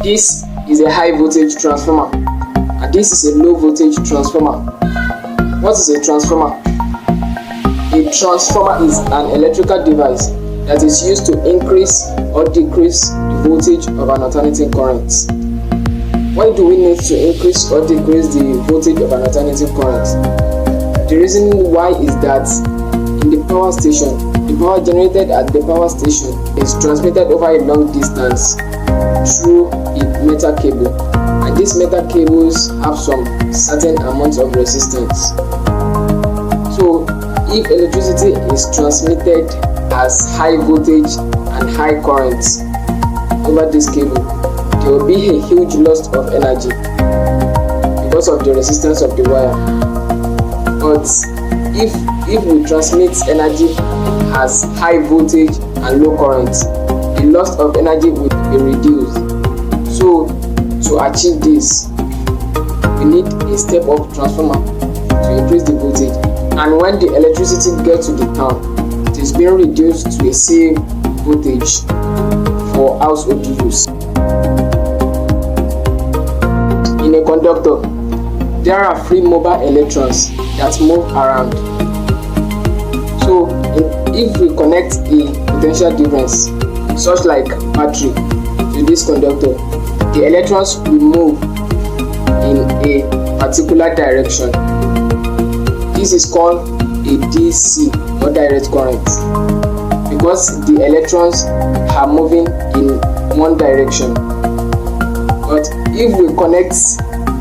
This is a high voltage transformer and this is a low voltage transformer. What is a transformer? A transformer is an electrical device that is used to increase or decrease the voltage of an alternating current. Why do we need to increase or decrease the voltage of an alternating current? The reason why is that in the power station, the power generated at the power station is transmitted over a long distance through a metal cable, and these metal cables have some certain amount of resistance. So if electricity is transmitted as high voltage and high current over this cable, there will be a huge loss of energy because of the resistance of the wire. But if we transmit energy as high voltage and low current, the loss of energy will be reduced. So to achieve this, we need a step-up transformer to increase the voltage, and when the electricity gets to the town, it is being reduced to a safe voltage for household use. In a conductor, there are free mobile electrons that move around. So if we connect a potential difference, such like battery, to this conductor, the electrons will move in a particular direction. This is called a DC or direct current because the electrons are moving in one direction. But if we connect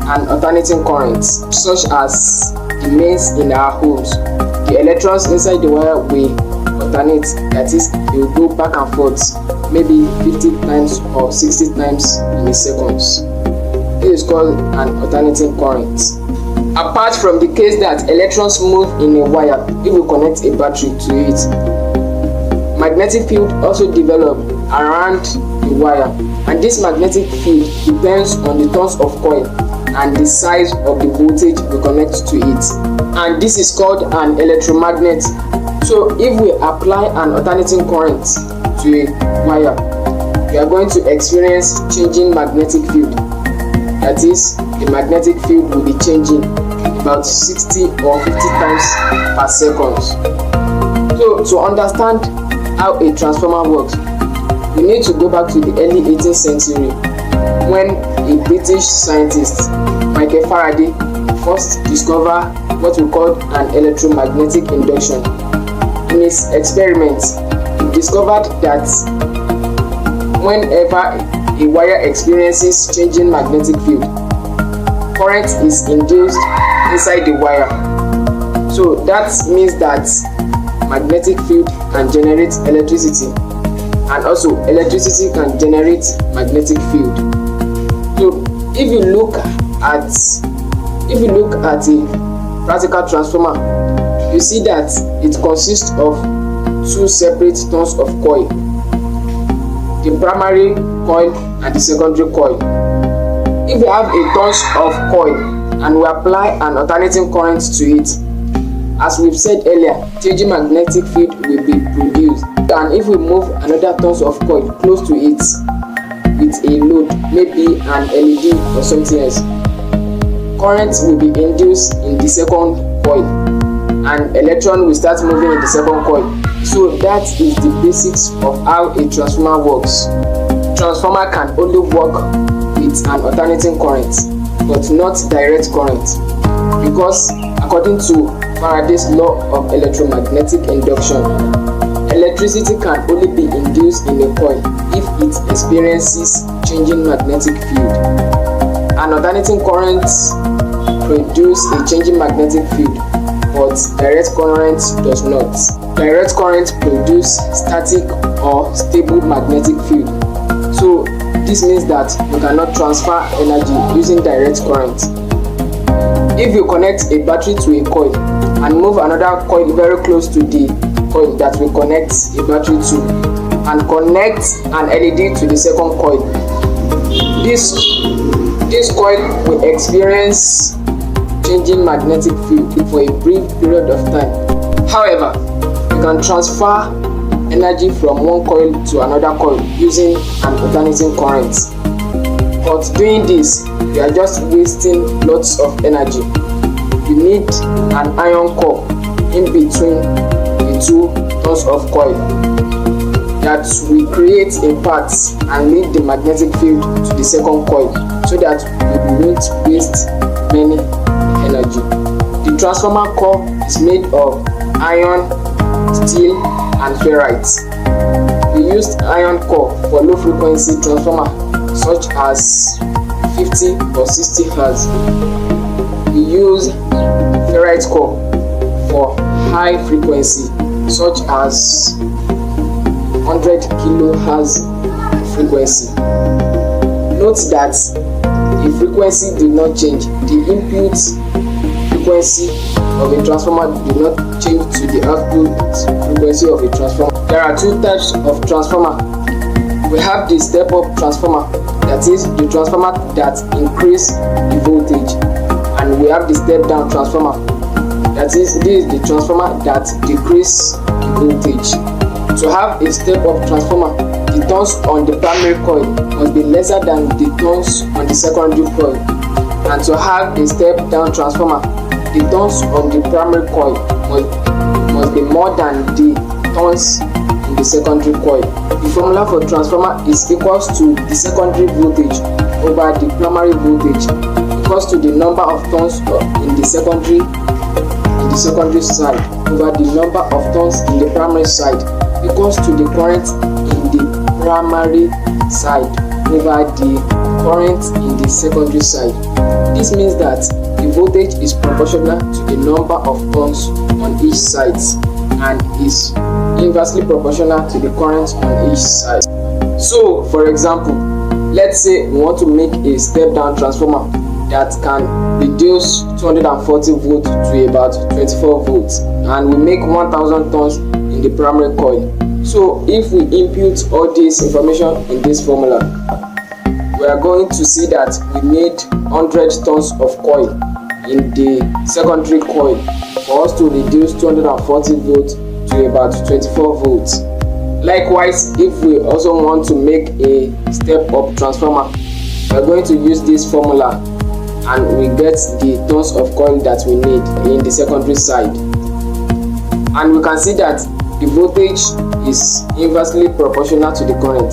an alternating current, such as the mains in our homes, the electrons inside the wire will alternate, that is, they will go back and forth maybe 50 times or 60 times in a second. This is called an alternating current. Apart from the case that electrons move in a wire, if we connect a battery to it, magnetic field also develop around the wire, and this magnetic field depends on the turns of coil and the size of the voltage we connect to it, and this is called an electromagnet. So if we apply an alternating current to a wire, we are going to experience changing magnetic field. That is, the magnetic field will be changing about 60 or 50 times per second. So to understand how a transformer works, we need to go back to the early 18th century when a British scientist, Michael Faraday, first discovered what we call an electromagnetic induction. In his experiments, he discovered that whenever a wire experiences changing magnetic field, current is induced inside the wire. So that means that magnetic field can generate electricity, and also electricity can generate magnetic field. So if you look at a practical transformer, you see that it consists of two separate turns of coil, the primary coil and the secondary coil. If we have a turns of coil and we apply an alternating current to it, as we've said earlier, changing magnetic field will be produced. And if we move another turns of coil close to it with a load, maybe an LED or something else, current will be induced in the second coil and electron will start moving in the second coil. So that is the basics of how a transformer works. Transformer can only work with an alternating current, but not direct current, because according to Faraday's law of electromagnetic induction, electricity can only be induced in a coil if it experiences changing magnetic field. An alternating current produces a changing magnetic field, but direct current does not. Direct current produces static or stable magnetic field. So this means that we cannot transfer energy using direct current. If you connect a battery to a coil and move another coil very close to the coil that we connect a battery to, and connect an LED to the second coil, this coil will experience changing magnetic field for a brief period of time. However, you can transfer energy from one coil to another coil using an alternating current. but doing this you are just wasting lots of energy. You need an iron core in between the two turns of coil that will create impacts and lead the magnetic field to the second coil, so that we won't waste many energy. The transformer core is made of iron, steel and ferrite. We used iron core for low frequency transformer such as 50 or 60 Hz. We use ferrite core for high frequency such as 100 kHz frequency. Note that the frequency did not change. The input frequency of a transformer did not change to the output frequency of a transformer. There are two types of transformer. We have the step-up transformer, that is the transformer that increase the voltage, and we have the step-down transformer, that is this is the transformer that decrease the voltage. To have a step-up transformer, the turns on the primary coil must be lesser than the turns on the secondary coil, and to have a step-down transformer, the turns on the primary coil must be more than the turns in the secondary coil. The formula for transformer is equals to the secondary voltage over the primary voltage equals to the number of turns in the secondary side over the number of turns in the primary side equals to the current in the primary side over the current in the secondary side. This means that the voltage is proportional to the number of turns on each side and is inversely proportional to the current on each side. So, for example, let's say we want to make a step-down transformer that can reduce 240 volts to about 24 volts, and we make 1000 turns in the primary coil. So if we input all this information in this formula, we are going to see that we need 100 turns of coil in the secondary coil for us to reduce 240 volts to about 24 volts. Likewise, if we also want to make a step-up transformer, we are going to use this formula and we get the turns of coil that we need in the secondary side. And we can see that the voltage is inversely proportional to the current.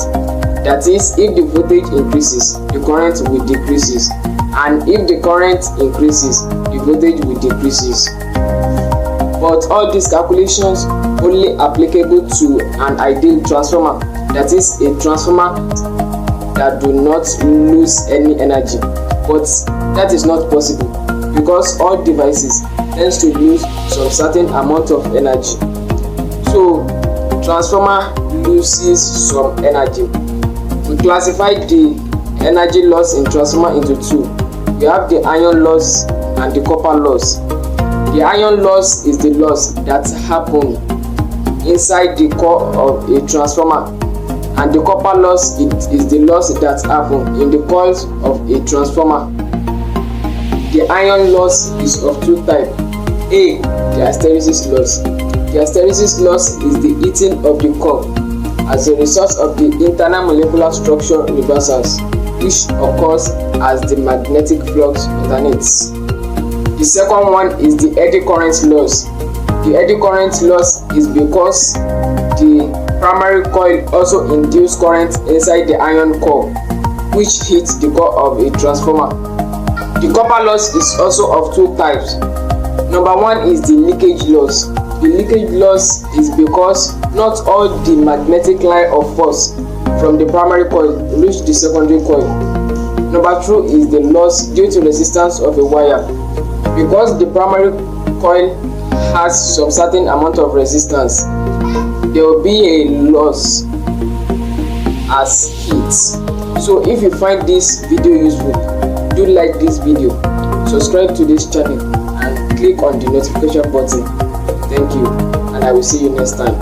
That is, if the voltage increases, the current will decreases, and if the current increases, the voltage will decreases. But all these calculations only applicable to an ideal transformer, that is a transformer that do not lose any energy. But that is not possible because all devices tends to lose some certain amount of energy. So transformer loses some energy. We classify the energy loss in transformer into two. We have the iron loss and the copper loss. The iron loss is the loss that happen inside the core of a transformer, and the copper loss is the loss that happen in the coils of a transformer. The iron loss is of two types. A, the hysteresis loss. The hysteresis loss is the heating of the core as a result of the internal molecular structure reversals, which occurs as the magnetic flux alternates. The second one is the eddy current loss. The eddy current loss is because the primary coil also induces current inside the iron core, which hits the core of a transformer. The copper loss is also of two types. Number one is the leakage loss. The leakage loss is because not all the magnetic line of force from the primary coil reach the secondary coil. Number two is the loss due to resistance of a wire. Because the primary coil has some certain amount of resistance, there will be a loss as heat. So if you find this video useful, do like this video, subscribe to this channel and click on the notification button. Thank you, and I will see you next time.